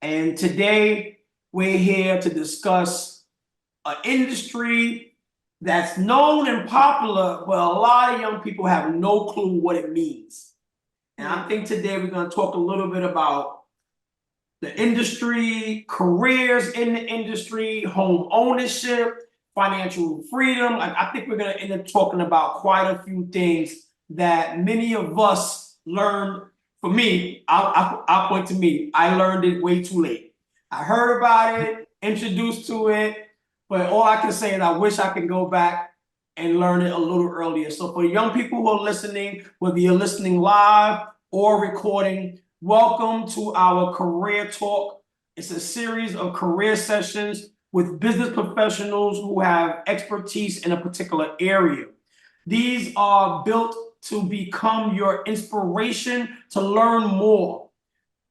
And today we're here to discuss an industry that's known and popular, but a lot of young people have no clue what it means. And I think today we're going to talk a little bit about the industry, careers in the industry, home ownership, financial freedom. I think we're going to end up talking about quite a few things that many of us learned. For me, I'll point to me. I learned it way too late. I heard about it, introduced to it, but all I can say is I wish I could go back and learn it a little earlier. So for young people who are listening, whether you're listening live or recording, welcome to our Career Talk. It's a series of career sessions with business professionals who have expertise in a particular area. These are built to become your inspiration to learn more.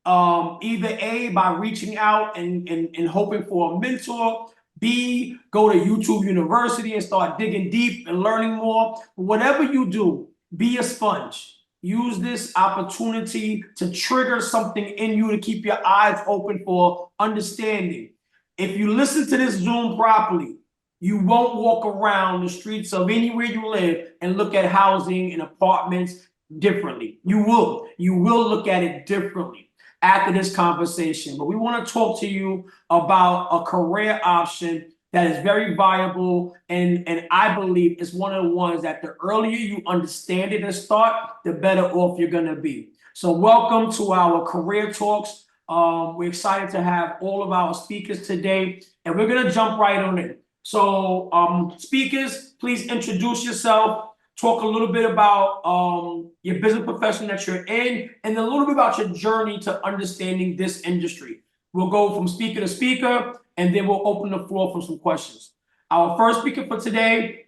Either A, by reaching out and hoping for a mentor, B, go to YouTube University and start digging deep and learning more. Whatever you do, be a sponge. Use this opportunity to trigger something in you to keep your eyes open for understanding. If you listen to this Zoom properly, you won't walk around the streets of anywhere you live and look at housing and apartments differently. You will look at it differently after this conversation. But we want to talk to you about a career option that is very viable, and I believe it's one of the ones that the earlier you understand it and start, the better off you're going to be. So welcome to our Career Talks. We're excited to have all of our speakers today, and we're going to jump right on in. So speakers, please introduce yourself, talk a little bit about your business profession that you're in, and a little bit about your journey to understanding this industry. We'll go from speaker to speaker, and then we'll open the floor for some questions. Our first speaker for today,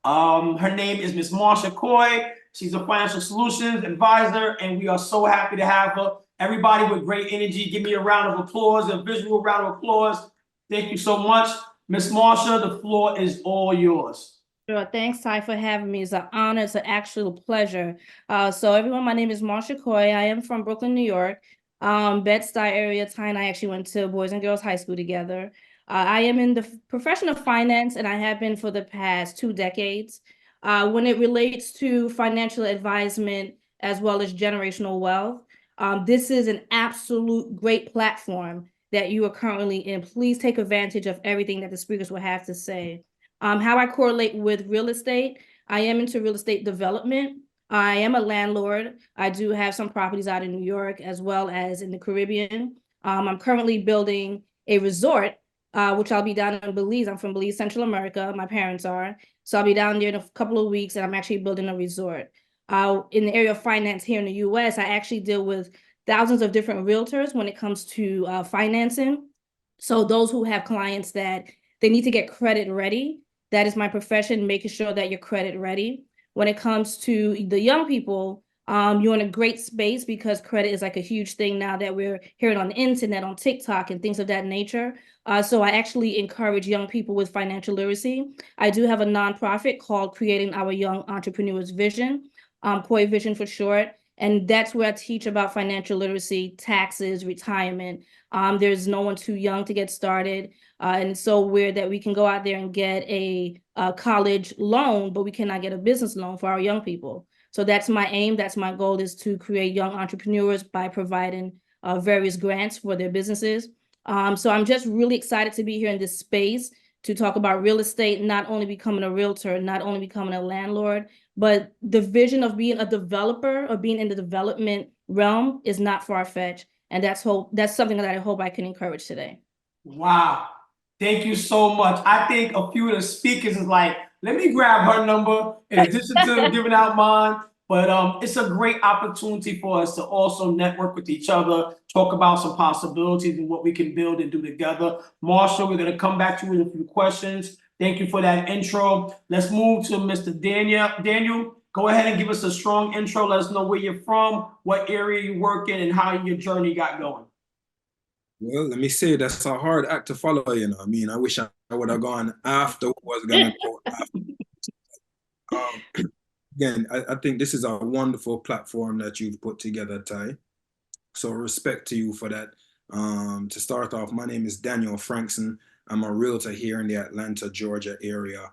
her name is Ms. Marsha Coy. She's a financial solutions advisor, and we are so happy to have her. Everybody with great energy, give me a round of applause, a visual round of applause. Thank you so much. Ms. Marsha, the floor is all yours. Sure. Thanks, Ty, for having me. It's an honor. It's an actual pleasure. So everyone, my name is Marsha Coy. I am from Brooklyn, New York. Bed-Stuy area. Ty and I actually went to Boys and Girls High School together. I am in the profession of finance, and I have been for the past 2 decades. When it relates to financial advisement as well as generational wealth, this is an absolute great platform that you are currently in. Please take advantage of everything that the speakers will have to say. How I correlate with real estate, I am into real estate development. I am a landlord. I do have some properties out in New York as well as in the Caribbean. I'm currently building a resort, which I'll be down in Belize. I'm from Belize, Central America. My parents are. So I'll be down there in a couple of weeks, and I'm actually building a resort. In the area of finance here in the US, I actually deal with thousands of different realtors when it comes to financing. So those who have clients that they need to get credit ready, that is my profession, making sure that you're credit ready. When it comes to the young people, you're in a great space because credit is like a huge thing now that we're hearing on the internet, on TikTok, and things of that nature. So I actually encourage young people with financial literacy. I do have a nonprofit called Creating Our Young Entrepreneurs Vision, COY Vision for short. And that's where I teach about financial literacy, taxes, retirement. There's no one too young to get started. And it's so weird that we can go out there and get a college loan, but we cannot get a business loan for our young people. So that's my aim. That's my goal, is to create young entrepreneurs by providing various grants for their businesses. So I'm just really excited to be here in this space to talk about real estate, not only becoming a realtor, not only becoming a landlord, but the vision of being a developer or being in the development realm is not far-fetched. And that's something that I hope I can encourage today. Wow. Thank you so much. I think a few of the speakers is like, let me grab her number in addition to giving out mine. But it's a great opportunity for us to also network with each other, talk about some possibilities and what we can build and do together. Marshall, we're going to come back to you with a few questions. Thank you for that intro. Let's move to Mr. Daniel. Daniel, go ahead and give us a strong intro. Let us know where you're from, what area you work in, and how your journey got going. Well, let me say that's a hard act to follow, you know. I mean, I wish I would have gone after what was going to go after. Again, I think this is a wonderful platform that you've put together, Ty. So respect to you for that. To start off, my name is Daniel Frankson. I'm a realtor here in the Atlanta, Georgia area.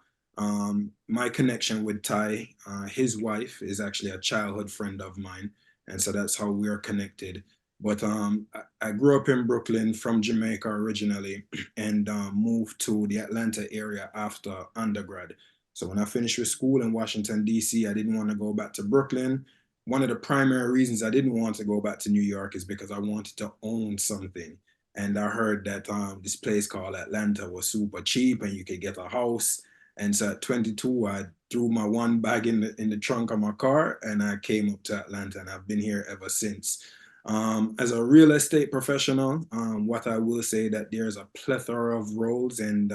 My connection with Ty, his wife, is actually a childhood friend of mine, and so that's how we are connected. But I grew up in Brooklyn from Jamaica originally, and moved to the Atlanta area after undergrad. So when I finished with school in Washington, D.C., I didn't want to go back to Brooklyn. One of the primary reasons I didn't want to go back to New York is because I wanted to own something. And I heard that this place called Atlanta was super cheap and you could get a house. And so at 22, I threw my one bag in the trunk of my car and I came up to Atlanta, and I've been here ever since. As a real estate professional, what I will say that there's a plethora of roles and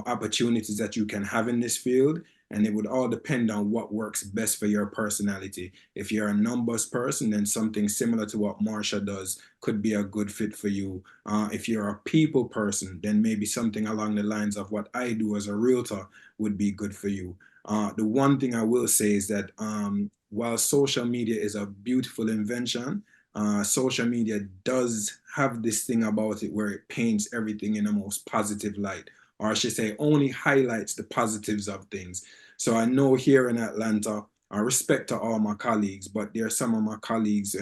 opportunities that you can have in this field, and it would all depend on what works best for your personality. If you're a numbers person, then something similar to what Marsha does could be a good fit for you. If you're a people person, then maybe something along the lines of what I do as a realtor would be good for you. The one thing I will say is that while social media is a beautiful invention, social media does have this thing about it where it paints everything in the most positive light, or I should say, only highlights the positives of things. So I know here in Atlanta, I respect to all my colleagues, but there are some of my colleagues,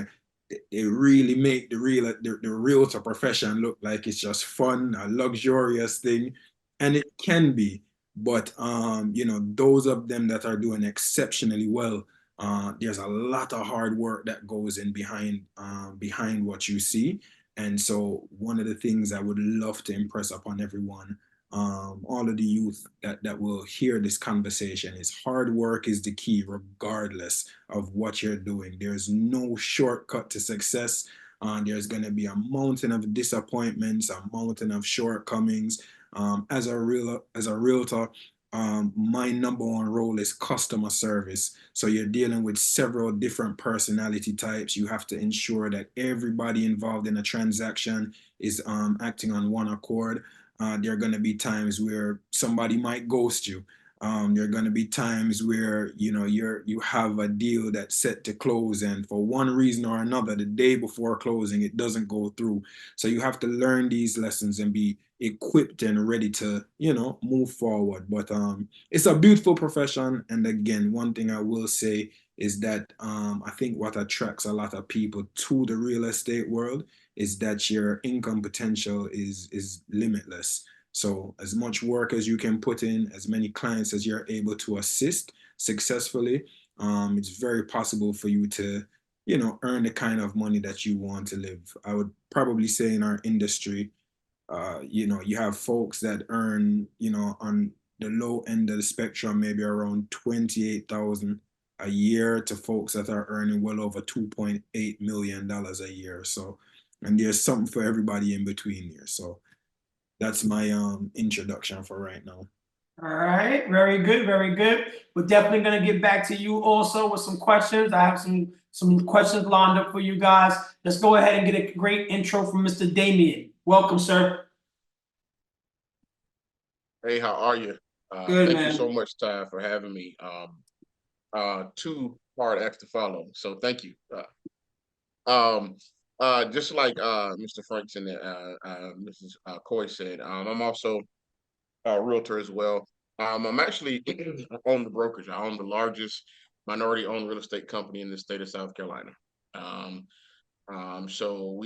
they really make the realtor profession look like it's just fun, a luxurious thing, and it can be. But those of them that are doing exceptionally well, there's a lot of hard work that goes in behind what you see. And so one of the things I would love to impress upon everyone, all of the youth that will hear this conversation, is hard work is the key, regardless of what you're doing. There's no shortcut to success. There's going to be a mountain of disappointments, a mountain of shortcomings. As a realtor, my number one role is customer service. So you're dealing with several different personality types. You have to ensure that everybody involved in a transaction is acting on one accord. There are going to be times where somebody might ghost you. There are going to be times where you have a deal that's set to close, and for one reason or another, the day before closing, it doesn't go through. So you have to learn these lessons and be equipped and ready to move forward. But it's a beautiful profession, and again, one thing I will say is that I think what attracts a lot of people to the real estate world is that your income potential is limitless. So as much work as you can put in, as many clients as you're able to assist successfully, it's very possible for you to earn the kind of money that you want to live. I would probably say in our industry, you have folks that earn, on the low end of the spectrum, maybe around 28,000 a year, to folks that are earning well over $2.8 million a year. So, and there's something for everybody in between here. So that's my introduction for right now. All right, very good, very good. We're definitely gonna get back to you also with some questions. I have some questions lined up for you guys. Let's go ahead and get a great intro from Mr. Damien. Welcome, sir. Hey, how are you? Good, Thank man. you so much, Ty, for having me. Two hard acts to follow, so thank you. Just like Mr. Franks and Mrs. Coy said, I'm also a realtor as well. I'm actually on the brokerage. I own the largest minority-owned real estate company in the state of South Carolina. Um, so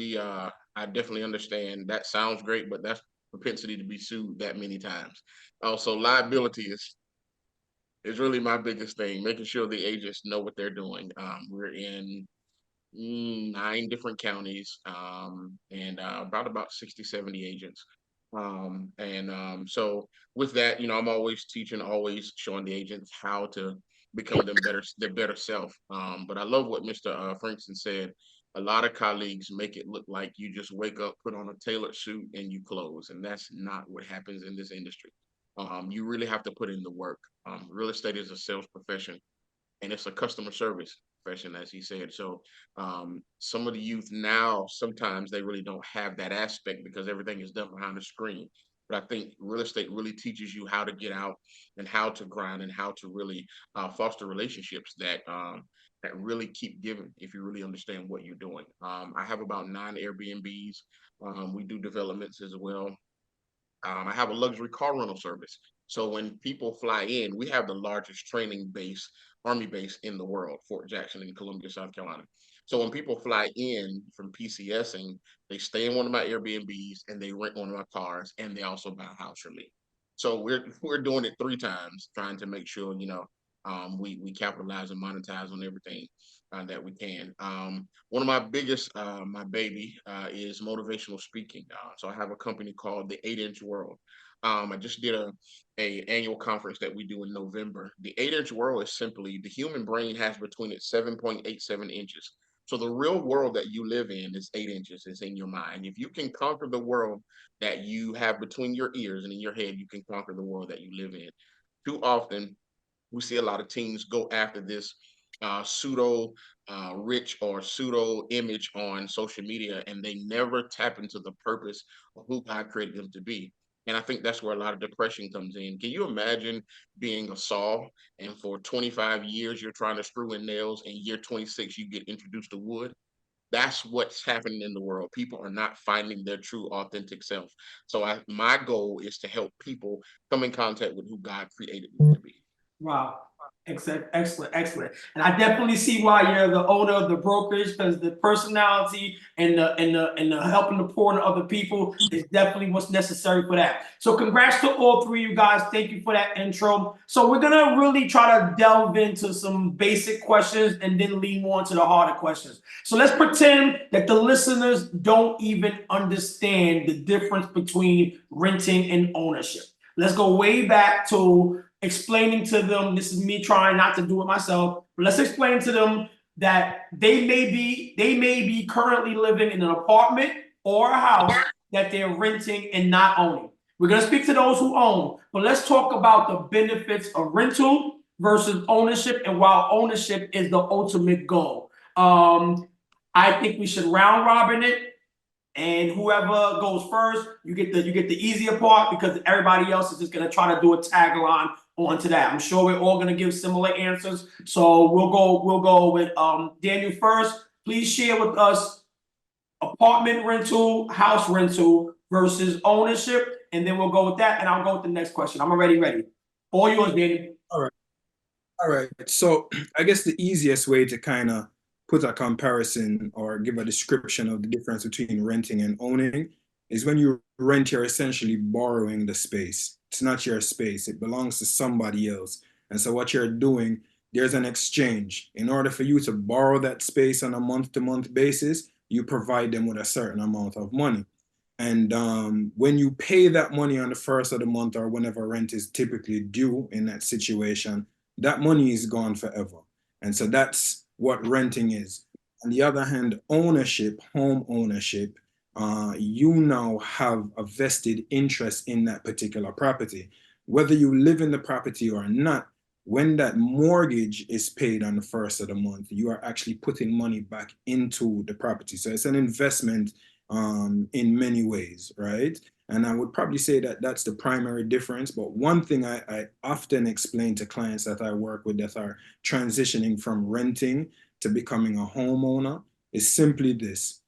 I definitely understand that sounds great, but that's propensity to be sued that many times. Also, liability is really my biggest thing, making sure the agents know what they're doing. We're in 9 different counties, and about 60, 70 agents. So with that, I'm always teaching, always showing the agents how to become their better self. But I love what Mr. Frankson said. A lot of colleagues make it look like you just wake up, put on a tailored suit, and you close, and that's not what happens in this industry. You really have to put in the work. Real estate is a sales profession, and it's a customer service profession, as he said. So some of the youth now, sometimes they really don't have that aspect because everything is done behind the screen. But I think real estate really teaches you how to get out and how to grind and how to really foster relationships that really keep giving if you really understand what you're doing. I have about 9 Airbnbs. We do developments as well. I have a luxury car rental service. So when people fly in, we have the largest training base, Army base in the world, Fort Jackson in Columbia, South Carolina. So when people fly in from PCSing, they stay in one of my Airbnbs and they rent one of my cars and they also buy a house from me. So we're doing it 3 times, trying to make sure, we capitalize and monetize on everything that we can. One of my biggest, my baby, is motivational speaking. So I have a company called the 8 Inch World. I just did a annual conference that we do in November. The 8 Inch World is simply the human brain has between its 7.87 inches. So the real world that you live in is 8 inches. It's in your mind. If you can conquer the world that you have between your ears and in your head, you can conquer the world that you live in. Too often, we see a lot of teams go after this pseudo rich or pseudo image on social media, and they never tap into the purpose of who God created them to be. And I think that's where a lot of depression comes in. Can you imagine being a saw and for 25 years you're trying to screw in nails, and year 26 you get introduced to wood? That's what's happening in the world. People are not finding their true authentic self. So my goal is to help people come in contact with who God created them to be. Wow. Excellent, excellent, excellent. And I definitely see why you're the owner of the brokerage, because the personality and the helping to pour into other people is definitely what's necessary for that. So congrats to all three of you guys. Thank you for that intro. So we're gonna really try to delve into some basic questions and then lean more into the harder questions. So let's pretend that the listeners don't even understand the difference between renting and ownership. Let's go way back to explaining to them, this is me trying not to do it myself, but let's explain to them that they may be currently living in an apartment or a house that they're renting and not owning. We're going to speak to those who own, but let's talk about the benefits of rental versus ownership, and while ownership is the ultimate goal. I think we should round robin it. And whoever goes first, you get the easier part, because everybody else is just gonna try to do a tagline onto that. I'm sure we're all gonna give similar answers. So we'll go with Daniel first. Please share with us apartment rental, house rental versus ownership, and then we'll go with that, and I'll go with the next question. I'm already ready. All yours, Daniel. All right. So I guess the easiest way to kind of put a comparison or give a description of the difference between renting and owning is when you rent, you're essentially borrowing the space. It's not your space, it belongs to somebody else. And so what you're doing, there's an exchange. In order for you to borrow that space on a month-to-month basis, you provide them with a certain amount of money. And when you pay that money on the first of the month or whenever rent is typically due in that situation, that money is gone forever. And so that's what renting is. On the other hand, ownership, home ownership, you now have a vested interest in that particular property. Whether you live in the property or not, when that mortgage is paid on the first of the month, you are actually putting money back into the property. So it's an investment in many ways, right? And I would probably say that that's the primary difference. But one thing I often explain to clients that I work with that are transitioning from renting to becoming a homeowner is simply this.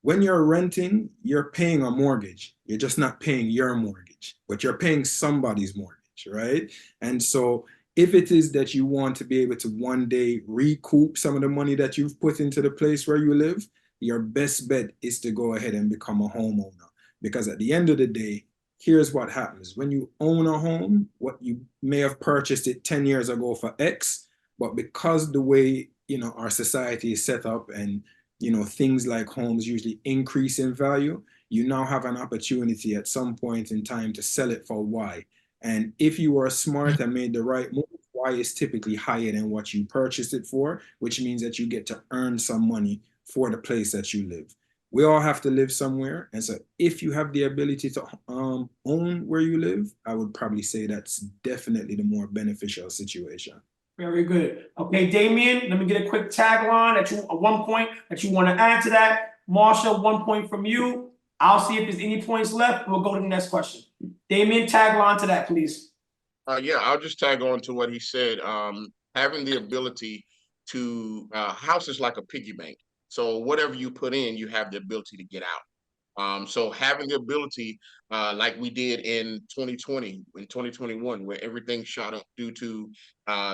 When you're renting, you're paying a mortgage. You're just not paying your mortgage, but you're paying somebody's mortgage, right? And so if it is that you want to be able to one day recoup some of the money that you've put into the place where you live, your best bet is to go ahead and become a homeowner. Because at the end of the day, here's what happens. When you own a home, what you may have purchased it 10 years ago for X, but because the way, our society is set up and, things like homes usually increase in value, you now have an opportunity at some point in time to sell it for Y. And if you are smart and made the right move, Y is typically higher than what you purchased it for, which means that you get to earn some money for the place that you live. We all have to live somewhere. And so if you have the ability to own where you live, I would probably say that's definitely the more beneficial situation. Very good. Okay, Damien, let me get a quick tagline at one point that you want to add to that. Marsha, 1 point from you. I'll see if there's any points left. We'll go to the next question. Damien, tag on to that, please. Yeah, I'll just tag on to what he said. Having the ability to house is like a piggy bank. So whatever you put in, you have the ability to get out. So having the ability, like we did in 2020, in 2021, where everything shot up due to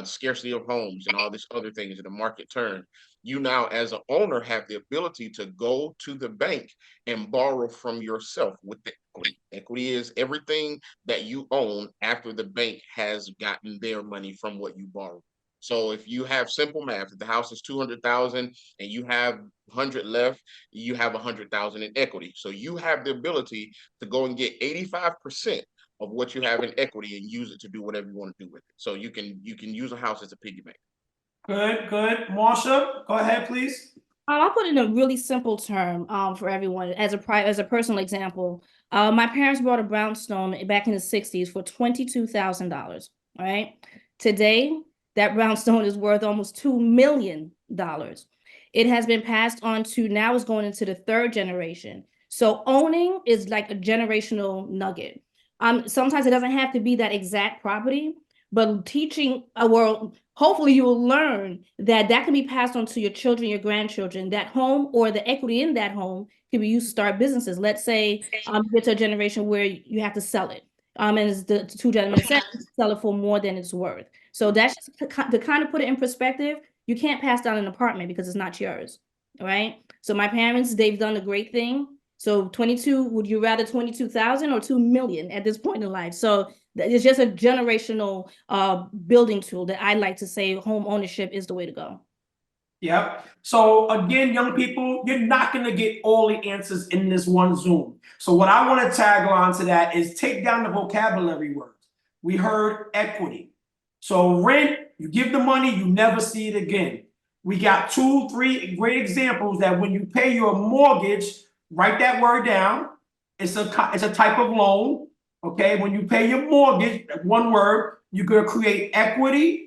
scarcity of homes and all these other things, and the market turned. You now, as an owner, have the ability to go to the bank and borrow from yourself with the equity. Equity is everything that you own after the bank has gotten their money from what you borrowed. So if you have simple math, if the house is 200,000 and you have 100 left, you have 100,000 in equity. So you have the ability to go and get 85% of what you have in equity and use it to do whatever you want to do with it. So you can use a house as a piggy bank. Good, good. Marsha, go ahead, please. I'll put it in a really simple term for everyone as a personal example. My parents bought a brownstone back in the 60s for $22,000. All right. Today, that brownstone is worth almost $2 million. It has been passed on to now is going into the third generation. So owning is like a generational nugget. Sometimes it doesn't have to be that exact property, but teaching a world, hopefully you will learn that that can be passed on to your children, your grandchildren. That home or the equity in that home can be used to start businesses. Let's say you get to a generation where you have to sell it. And as the two gentlemen said, sell it for more than it's worth. So that's just to kind of put it in perspective. You can't pass down an apartment because it's not yours, right? So my parents, they've done a great thing. So 22, would you rather 22,000 or 2 million at this point in life? So it's just a generational building tool that I like to say home ownership is the way to go. Yep. So again, young people, you're not going to get all the answers in this one Zoom. So what I want to tag on to that is take down the vocabulary words. We heard equity. So rent, you give the money, you never see it again. We got 2, 3 great examples that when you pay your mortgage, write that word down. It's a type of loan. Okay, when you pay your mortgage, one word, you're going to create equity.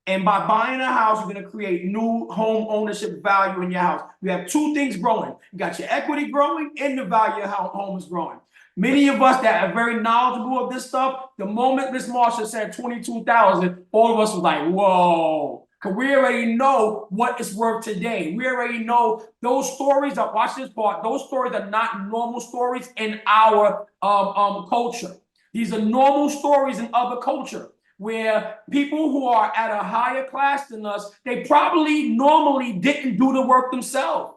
And by buying a house, you're going to create new home ownership value in your house. You have two things growing. You got your equity growing and the value of how home is growing. Many of us that are very knowledgeable of this stuff, the moment Miss Marsha said 22,000, all of us was like, whoa. Because we already know what it's worth today. We already know those stories, watch this part, those stories are not normal stories in our culture. These are normal stories in other culture, where people who are at a higher class than us, they probably normally didn't do the work themselves.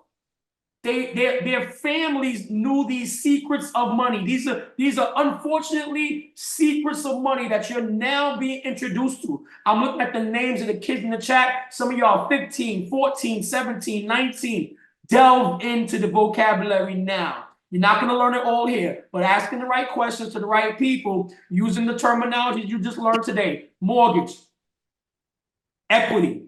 Their families knew these secrets of money. These are unfortunately secrets of money that you're now being introduced to. I'm looking at the names of the kids in the chat. Some of y'all 15, 14, 17, 19. Delve into the vocabulary now. You're not going to learn it all here, but asking the right questions to the right people, using the terminology you just learned today. Mortgage, equity,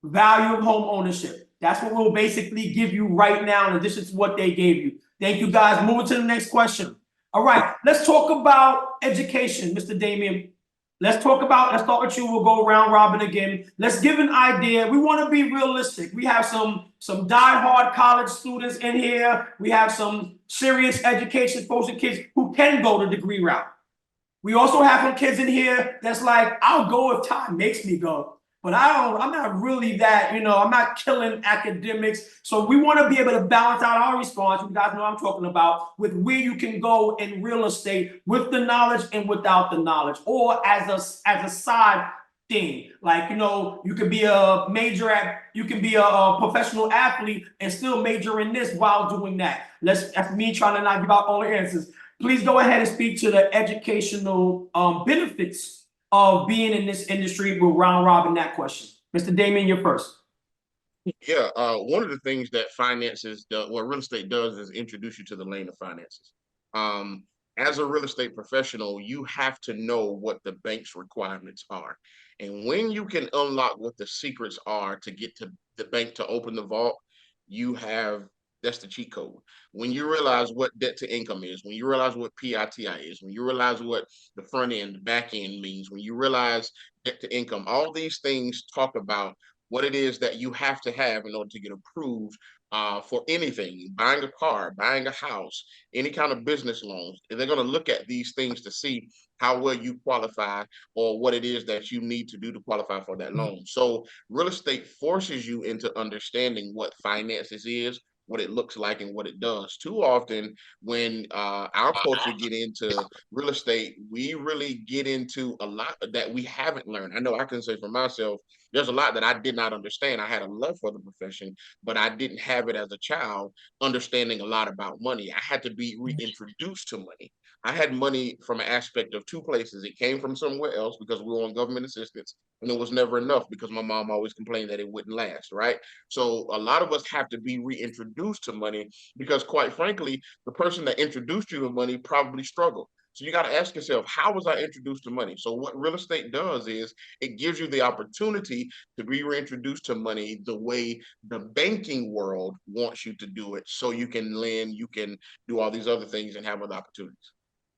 value of home ownership. That's what we'll basically give you right now in addition to what they gave you. Thank you, guys. Moving to the next question. All right, let's talk about education, Mr. Damien. Let's start with you. We'll go round robin again. Let's give an idea. We want to be realistic. We have some diehard college students in here. We have some serious education folks and kids who can go the degree route. We also have some kids in here that's like, I'll go if time makes me go. But I'm not really that, I'm not killing academics. So we want to be able to balance out our response. You guys know what I'm talking about, with where you can go in real estate with the knowledge and without the knowledge, or as a side thing. Like, you could be a professional athlete and still major in this while doing that. That's me trying to not give out all the answers. Please go ahead and speak to the educational benefits of being in this industry. We'll round robin that question. Mr. Damien, you're first. Yeah, one of the things that what real estate does is introduce you to the lane of finances. As a real estate professional, you have to know what the bank's requirements are. And when you can unlock what the secrets are to get to the bank to open the vault, that's the cheat code. When you realize what debt to income is, when you realize what PITI is, when you realize what the front end, the back end means, when you realize debt to income, all these things talk about what it is that you have to have in order to get approved for anything, buying a car, buying a house, any kind of business loans. They're going to look at these things to see how well you qualify or what it is that you need to do to qualify for that loan. So real estate forces you into understanding what finances is, what it looks like, and what it does. Too often when our culture get into real estate, we really get into a lot that we haven't learned. I know I can say for myself, there's a lot that I did not understand. I had a love for the profession, but I didn't have it as a child, understanding a lot about money. I had to be reintroduced to money. I had money from an aspect of two places. It came from somewhere else because we were on government assistance, and it was never enough because my mom always complained that it wouldn't last, right? So a lot of us have to be reintroduced to money because, quite frankly, the person that introduced you to money probably struggled. So you got to ask yourself, how was I introduced to money? So what real estate does is it gives you the opportunity to be reintroduced to money the way the banking world wants you to do it, so you can lend, you can do all these other things and have other opportunities.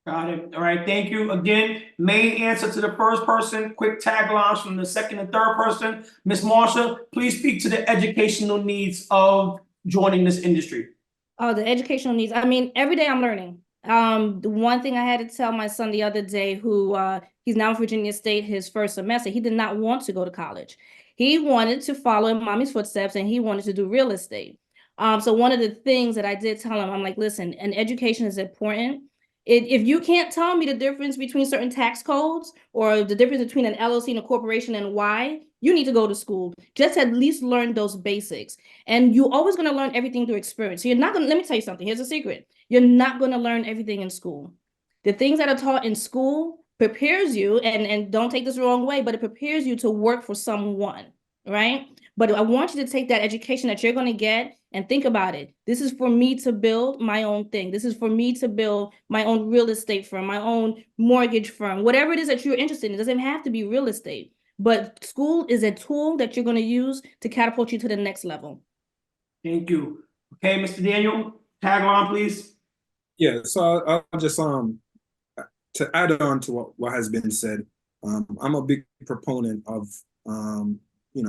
Got it. All right. Thank you. Again, main answer to the first person, quick taglines from the second and third person. Ms. Marsha, please speak to the educational needs of joining this industry. Oh, the educational needs. I mean, every day I'm learning. The one thing I had to tell my son the other day, who he's now in Virginia State, his first semester, he did not want to go to college. He wanted to follow in mommy's footsteps and he wanted to do real estate. So one of the things that I did tell him, I'm like, listen, an education is important. If you can't tell me the difference between certain tax codes or the difference between an LLC and a corporation and why, you need to go to school. Just at least learn those basics. And you're always going to learn everything through experience. So you're not going to, let me tell you something. Here's a secret. You're not going to learn everything in school. The things that are taught in school prepares you, and don't take this the wrong way, but it prepares you to work for someone, right? But I want you to take that education that you're going to get and think about it. This is for me to build my own thing. This is for me to build my own real estate firm, my own mortgage firm, whatever it is that you're interested in. It doesn't have to be real estate, but school is a tool that you're going to use to catapult you to the next level. Thank you. Okay, Mr. Daniel, tagline, please. Yeah, so I'll just to add on to what has been said, I'm a big proponent of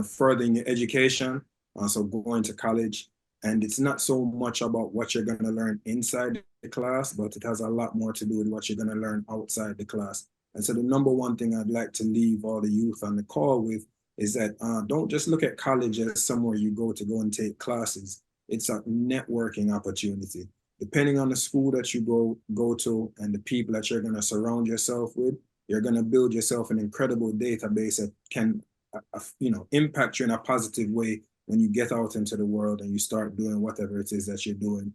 furthering your education, so going to college. And it's not so much about what you're going to learn inside the class, but it has a lot more to do with what you're going to learn outside the class. And so the number one thing I'd like to leave all the youth on the call with is that don't just look at college as somewhere you go and take classes. It's a networking opportunity. Depending on the school that you go to and the people that you're going to surround yourself with, you're going to build yourself an incredible database that can impact you in a positive way when you get out into the world and you start doing whatever it is that you're doing.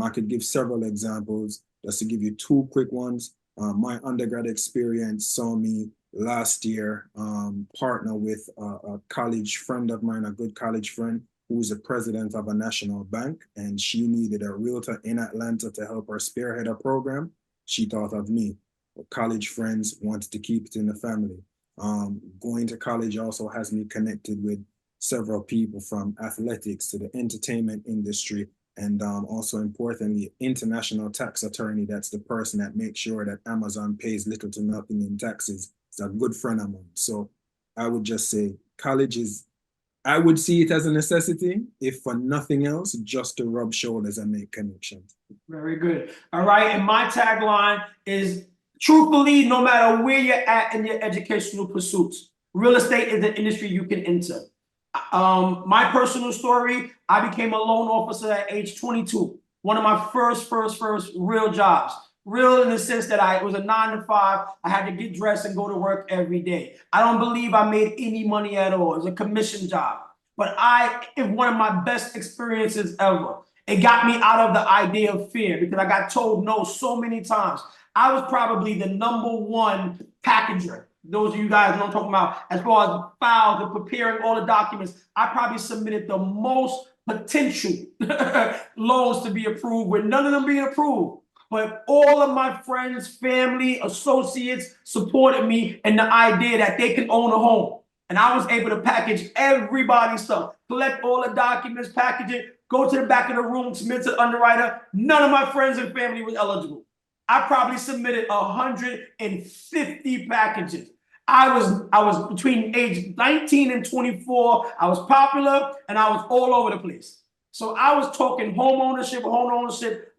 I could give several examples, just to give you two quick ones. My undergrad experience saw me last year partner with a college friend of mine, a good college friend, who's the president of a national bank, and she needed a realtor in Atlanta to help her spearhead a program. She thought of me. College friends wanted to keep it in the family. Going to college also has me connected with several people, from athletics to the entertainment industry, and also importantly, international tax attorney. That's the person that makes sure that Amazon pays little to nothing in taxes. It's a good friend of mine. So I would just say college I would see it as a necessity, if for nothing else, just to rub shoulders and make connections. Very good. All right. And my tagline is, truthfully, no matter where you're at in your educational pursuits, real estate is an industry you can enter. My personal story, I became a loan officer at age 22. One of my first real jobs. Real in the sense that it was a 9 to 5. I had to get dressed and go to work every day. I don't believe I made any money at all. It was a commission job. But it's one of my best experiences ever. It got me out of the idea of fear because I got told no so many times. I was probably the #1 packager. Those of you guys know what I'm talking about. As far as files and preparing all the documents, I probably submitted the most potential loans to be approved, with none of them being approved. But all of my friends, family, associates supported me in the idea that they could own a home. And I was able to package everybody's stuff, collect all the documents, package it, go to the back of the room, submit to the underwriter. None of my friends and family was eligible. I probably submitted 150 packages. I was between age 19 and 24. I was popular and I was all over the place. So I was talking home ownership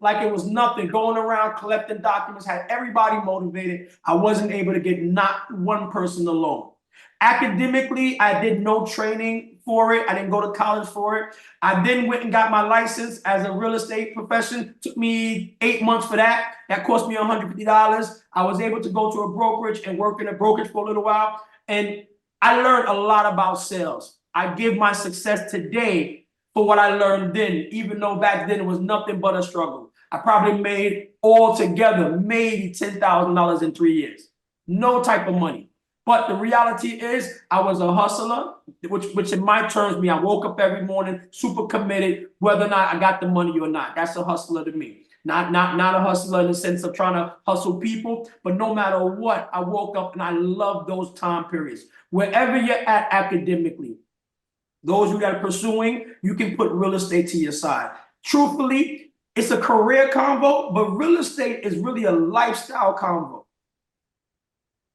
like it was nothing, going around collecting documents, had everybody motivated. I wasn't able to get not one person a loan. Academically, I did no training for it. I didn't go to college for it. I then went and got my license as a real estate profession. Took me 8 months for that. That cost me $150. I was able to go to a brokerage and work in a brokerage for a little while. And I learned a lot about sales. I give my success today for what I learned then, even though back then it was nothing but a struggle. I probably made altogether maybe $10,000 in 3 years. No type of money. But the reality is I was a hustler, which in my terms means I woke up every morning super committed, whether or not I got the money or not. That's a hustler to me. Not a hustler in the sense of trying to hustle people, but no matter what, I woke up and I love those time periods. Wherever you're at academically, those who are pursuing, you can put real estate to your side. Truthfully, it's a career convo, but real estate is really a lifestyle convo.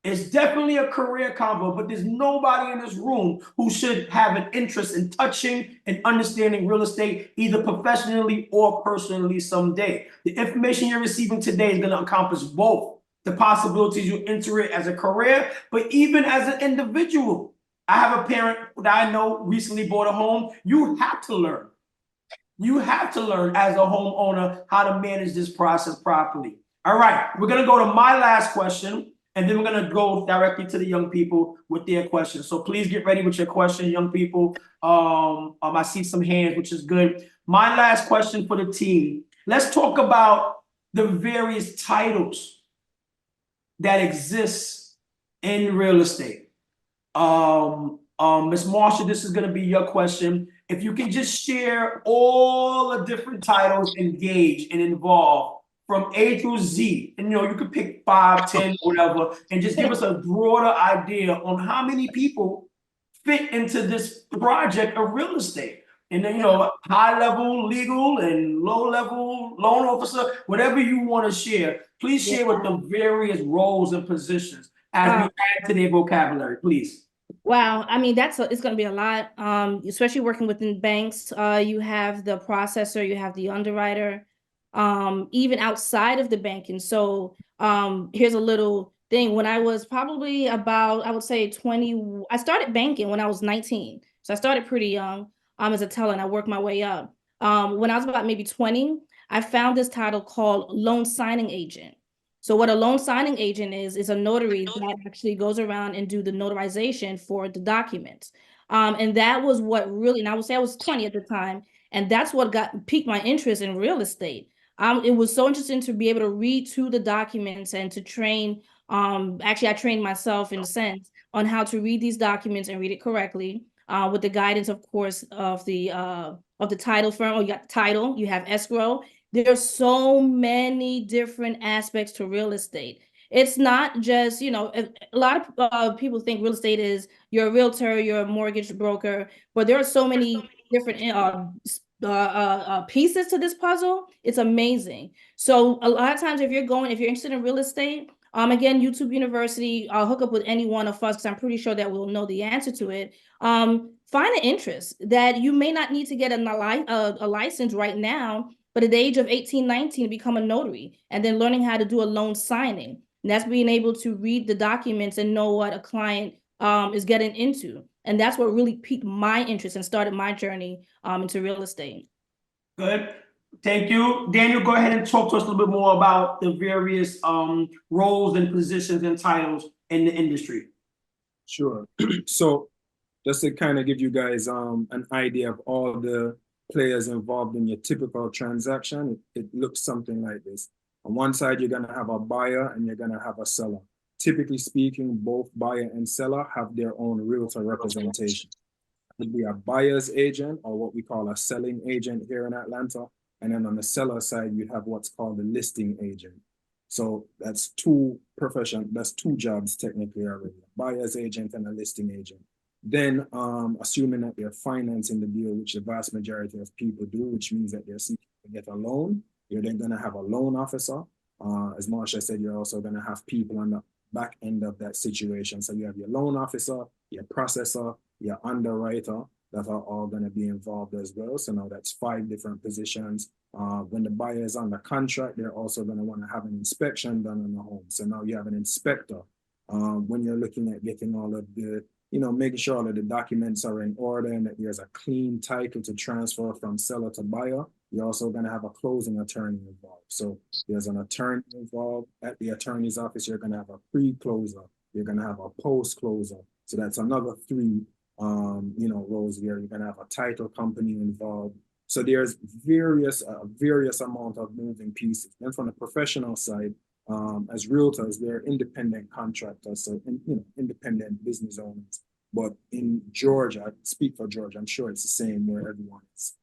It's definitely a career convo, but there's nobody in this room who should have an interest in touching and understanding real estate, either professionally or personally someday. The information you're receiving today is going to accomplish both. The possibilities you enter it as a career, but even as an individual. I have a parent that I know recently bought a home. You have to learn. You have to learn as a homeowner how to manage this process properly. All right, we're going to go to my last question, and then we're going to go directly to the young people with their questions. So please get ready with your question, young people. I see some hands, which is good. My last question for the team. Let's talk about the various titles that exist in real estate. Ms. Marsha, this is going to be your question. If you can just share all the different titles engaged and involved from A through Z, and you could pick 5, 10, whatever, and just give us a broader idea on how many people fit into this project of real estate. And then, high level legal and low level loan officer, whatever you want to share, please share with the various roles and positions as we add to their vocabulary, please. Wow, I mean it's going to be a lot, especially working within banks. You have the processor, you have the underwriter, even outside of the banking. So here's a little thing. When I was probably about, I would say 20, I started banking when I was 19. So I started pretty young as a teller, and I worked my way up. When I was about maybe 20, I found this title called loan signing agent. So what a loan signing agent is a notary that actually goes around and do the notarization for the documents. And that was what really, and I would say I was 20 at the time, and that's what piqued my interest in real estate. It was so interesting to be able to read to the documents and to train. Actually, I trained myself in a sense on how to read these documents and read it correctly, with the guidance, of course, of the title firm. Oh, you got the title, you have escrow. There's so many different aspects to real estate. It's not just, a lot of people think real estate is you're a realtor, you're a mortgage broker, but there are so many different pieces to this puzzle. It's amazing. So a lot of times if you're interested in real estate, again, YouTube University, I'll hook up with any one of us because I'm pretty sure that we'll know the answer to it. Find an interest that you may not need to get a license right now, but at the age of 18, 19, become a notary, and then learning how to do a loan signing. And that's being able to read the documents and know what a client is getting into. And that's what really piqued my interest and started my journey into real estate. Good. Thank you. Daniel, go ahead and talk to us a little bit more about the various roles and positions and titles in the industry. Sure. So just to kind of give you guys an idea of all the players involved in your typical transaction, it looks something like this. On one side, you're going to have a buyer and you're going to have a seller. Typically speaking, both buyer and seller have their own realtor representation. It would be a buyer's agent, or what we call a selling agent here in Atlanta. And then on the seller side, you have what's called the listing agent. So that's two jobs technically already, a buyer's agent and a listing agent. Then, assuming that they're financing the deal, which the vast majority of people do, which means that they're seeking to get a loan, you're then going to have a loan officer. As Marsha said, you're also going to have people on the back end of that situation. So you have your loan officer, your processor, your underwriter, that are all going to be involved as well. So now that's 5 different positions. When the buyer is under contract, they're also going to want to have an inspection done on the home. So now you have an inspector. When you're looking at getting all of the, making sure all of the documents are in order and that there's a clean title to transfer from seller to buyer, you're also going to have a closing attorney involved. So there's an attorney involved. At the attorney's office, you're going to have a pre-closer. You're going to have a post-closer. So that's another 3, roles there. You're going to have a title company involved. So there's various amount of moving pieces. And from the professional side, as realtors, they're independent contractors, so independent business owners. But in Georgia, I speak for Georgia, I'm sure it's the same where everyone is.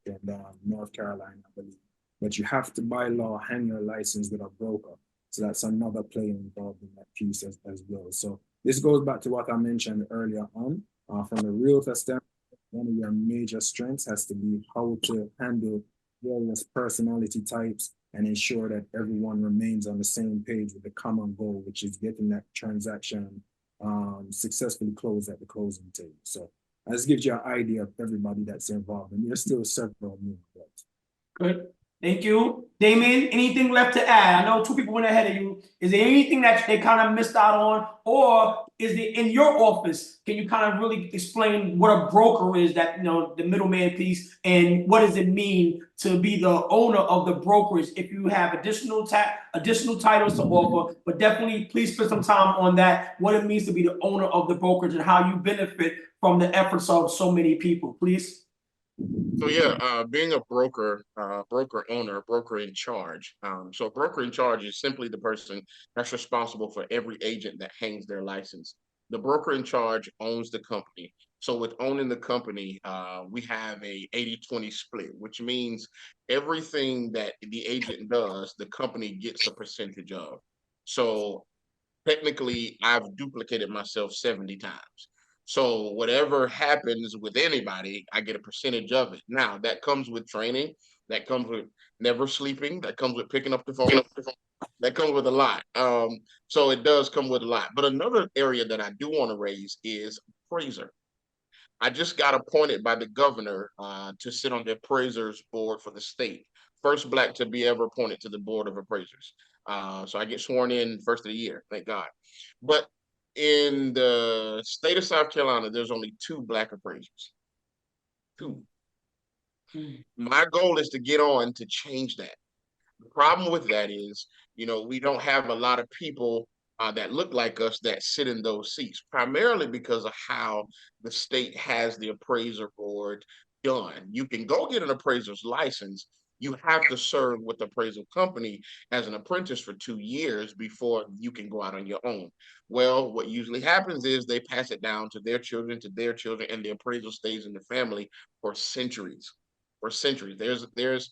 In North Carolina, I believe. But you have to, by law, hang your license with a broker. So that's another player involved in that piece as well. So this goes back to what I mentioned earlier on. From the realtor standpoint, one of your major strengths has to be how to handle various personality types and ensure that everyone remains on the same page with the common goal, which is getting that transaction successfully closed at the closing table. So this gives you an idea of everybody that's involved, and there's still several more. Good. Thank you. Damien, anything left to add? I know 2 people went ahead of you. Is there anything that they kind of missed out on? Or is it in your office? Can you kind of really explain what a broker is, that, the middleman piece, and what does it mean to be the owner of the brokerage? If you have additional titles to offer, but definitely please spend some time on that, what it means to be the owner of the brokerage and how you benefit from the efforts of so many people, please. So yeah, being a broker, broker owner, broker in charge. So broker in charge is simply the person that's responsible for every agent that hangs their license. The broker in charge owns the company. So with owning the company, we have a 80-20 split, which means everything that the agent does, the company gets a percentage of. So technically, I've duplicated myself 70 times. So whatever happens with anybody, I get a percentage of it. Now that comes with training, that comes with never sleeping, that comes with picking up the phone, that comes with a lot. So it does come with a lot. But another area that I do want to raise is appraiser. I just got appointed by the governor to sit on the appraisers board for the state. First Black to be ever appointed to the board of appraisers. So I get sworn in first of the year, thank God. But in the state of South Carolina, there's only 2 Black appraisers. 2. My goal is to get on to change that. The problem with that is, we don't have a lot of people that look like us that sit in those seats, primarily because of how the state has the appraiser board done. You can go get an appraiser's license. You have to serve with the appraisal company as an apprentice for 2 years before you can go out on your own. Well, what usually happens is they pass it down to their children, and the appraisal stays in the family for centuries. For centuries. There's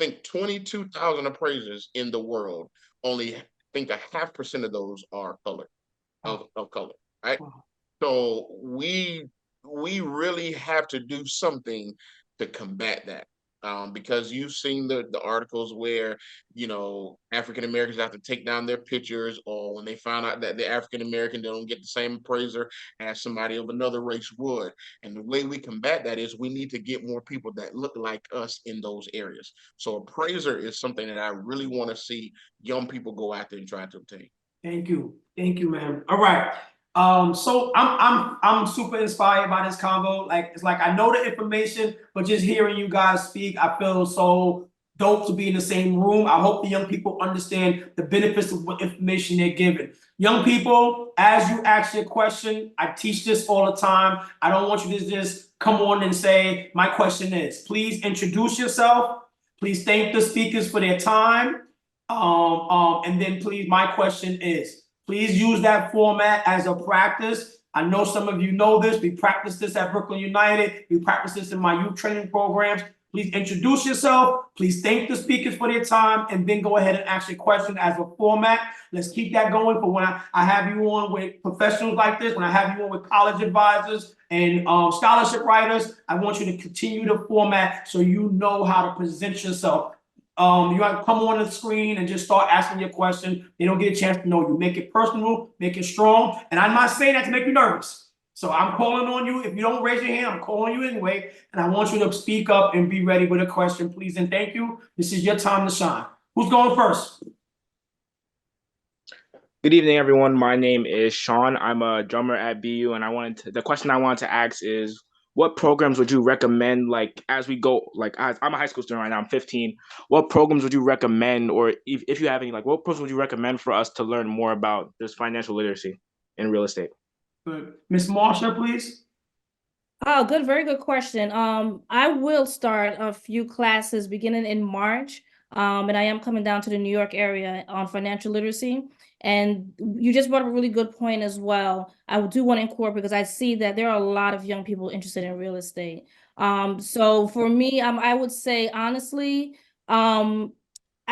I think 22,000 appraisers in the world. Only I think a 0.5% of those are color of color, right? So we really have to do something to combat that. Because you've seen the articles where, African Americans have to take down their pictures, or when they find out that they're African American, they don't get the same appraiser as somebody of another race would. And the way we combat that is we need to get more people that look like us in those areas. So appraiser is something that I really want to see young people go out there and try to obtain. Thank you, man. All right. So I'm super inspired by this convo. Like, it's like I know the information, but just hearing you guys speak, I feel so dope to be in the same room. I hope the young people understand the benefits of what information they're given. Young people, as you ask your question, I teach this all the time. I don't want you to just come on and say, my question is, please introduce yourself. Please thank the speakers for their time. And then please, my question is, please use that format as a practice. I know some of you know this. We practice this at Brooklyn United. We practice this in my youth training programs. Please introduce yourself. Please thank the speakers for their time, and then go ahead and ask your question as a format. Let's keep that going for when I have you on with professionals like this, when I have you on with college advisors and scholarship writers. I want you to continue the format so you know how to present yourself. You have to come on the screen and just start asking your question. They don't get a chance to know you. Make it personal, make it strong. And I'm not saying that to make you nervous. So I'm calling on you. If you don't raise your hand, I'm calling you anyway. And I want you to speak up and be ready with a question, please. And thank you. This is your time to shine. Who's going first? Good evening, everyone. My name is Sean. I'm a drummer at BU, and the question I wanted to ask is, what programs would you recommend, like as we go, like I'm a high school student right now, I'm 15. What programs would you recommend, or if you have any, like what programs would you recommend for us to learn more about this financial literacy in real estate? Good. Miss Marsha, please. Oh, good, very good question. I will start a few classes beginning in March. And I am coming down to the New York area on financial literacy. And you just brought up a really good point as well. I do want to incorporate because I see that there are a lot of young people interested in real estate. So for me, I would say honestly, I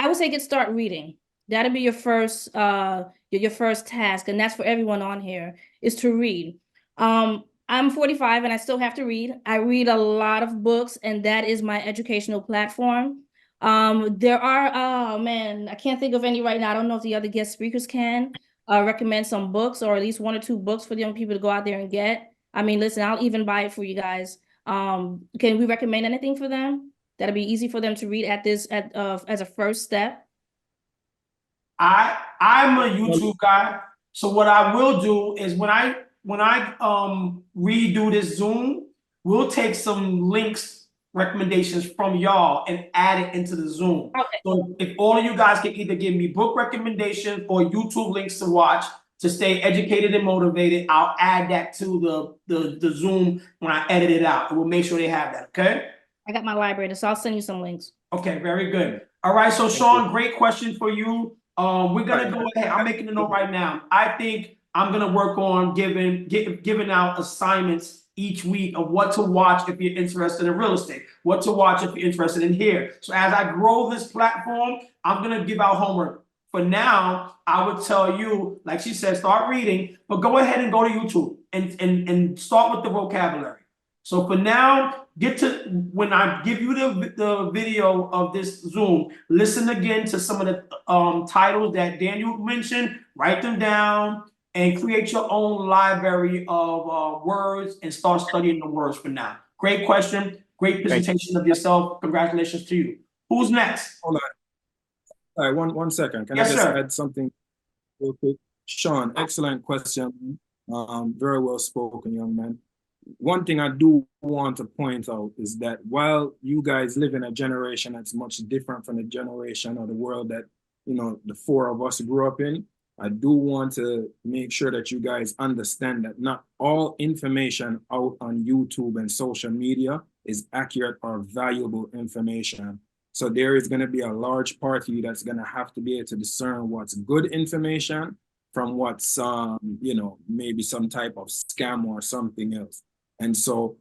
would say start reading. That'll be your first your first task, and that's for everyone on here, is to read. I'm 45 and I still have to read. I read a lot of books, and that is my educational platform. There are, oh man, I can't think of any right now. I don't know if the other guest speakers can recommend some books, or at least 1 or 2 books for the young people to go out there and get. I mean, listen, I'll even buy it for you guys. Can we recommend anything for them that'll be easy for them to read as a first step? I'm a YouTube guy. So what I will do is when I redo this Zoom, we'll take some links, recommendations from y'all and add it into the Zoom. Okay. So if all of you guys can either give me book recommendations or YouTube links to watch to stay educated and motivated, I'll add that to the Zoom when I edit it out. And we'll make sure they have that, okay? I got my library, so I'll send you some links. Okay, very good. All right, so Sean, great question for you. We're gonna go ahead. I'm making a note right now. I think I'm gonna work on giving out assignments each week of what to watch if you're interested in real estate, what to watch if you're interested in here. So as I grow this platform, I'm gonna give out homework. For now, I would tell you, like she said, start reading, but go ahead and go to YouTube and start with the vocabulary. So for now, when I give you the video of this Zoom, listen again to some of the titles that Daniel mentioned, write them down, and create your own library of words and start studying the words for now. Great question, great presentation of yourself. Congratulations to you. Who's next? Hold on. All right, one second. Can Yes, I just sir. add something real quick? Sean, excellent question. Very well spoken, young man. One thing I do want to point out is that while you guys live in a generation that's much different from the generation or the world that, the 4 of us grew up in, I do want to make sure that you guys understand that not all information out on YouTube and social media is accurate or valuable information. So there is going to be a large part of you that's going to have to be able to discern what's good information from what's, maybe some type of scam or something else. And so,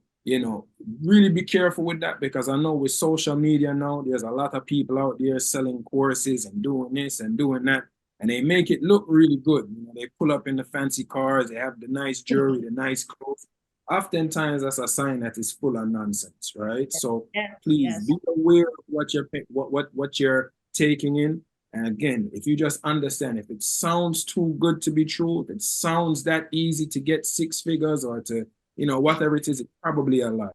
really be careful with that, because I know with social media now, there's a lot of people out there selling courses and doing this and doing that, and they make it look really good. They pull up in the fancy cars, they have the nice jewelry, the nice clothes. Oftentimes, that's a sign that it's full of nonsense, right? So please be aware of what you're taking in. And again, if you just understand, if it sounds too good to be true, if it sounds that easy to get 6 figures or to whatever it is, it's probably a lie.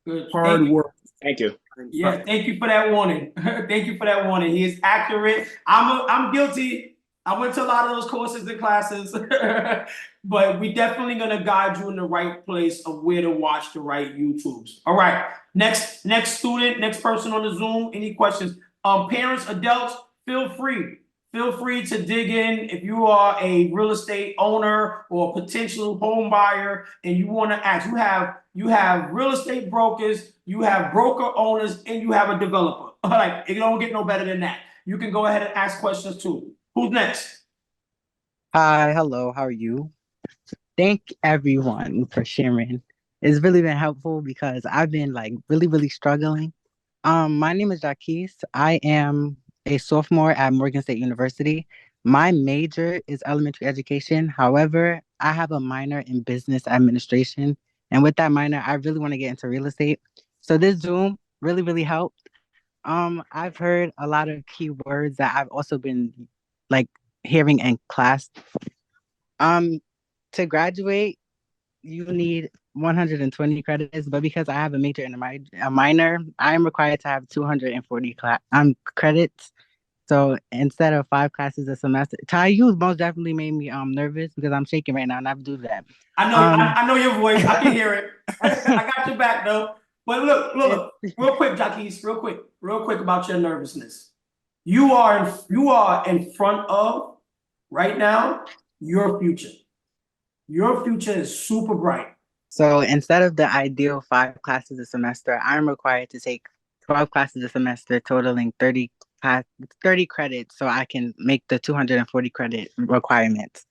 Good. Hard work. Thank you. Yeah, thank you for that warning. Thank you for that warning. He is accurate. I'm guilty. I went to a lot of those courses and classes, but we definitely gonna guide you in the right place of where to watch the right YouTubes. All right, next student, next person on the Zoom. Any questions? Parents, adults, feel free. Feel free to dig in if you are a real estate owner or potential home buyer and you want to ask. You have real estate brokers, you have broker owners, and you have a developer. Like, it don't get no better than that. You can go ahead and ask questions too. Who's next? Hi, hello, how are you? Thank everyone for sharing. It's really been helpful because I've been really struggling. My name is Jaquise. I am a sophomore at Morgan State University. My major is elementary education. However, I have a minor in business administration. And with that minor, I really want to get into real estate. So this Zoom really helped. I've heard a lot of key words that I've also been hearing in class. To graduate, you need 120 credits, but because I have a major and a minor, I am required to have 240 credits. So instead of 5 classes a semester, Ty, you most definitely made me nervous because I'm shaking right now and I do that. I know your voice. I can hear it. I got your back though. But look, real quick, Jackie's, real quick about your nervousness. You are in front of right now your future. Your future is super bright. So instead of the ideal 5 classes a semester, I'm required to take 12 classes a semester, totaling 30 credits, so I can make the 240 credit requirements.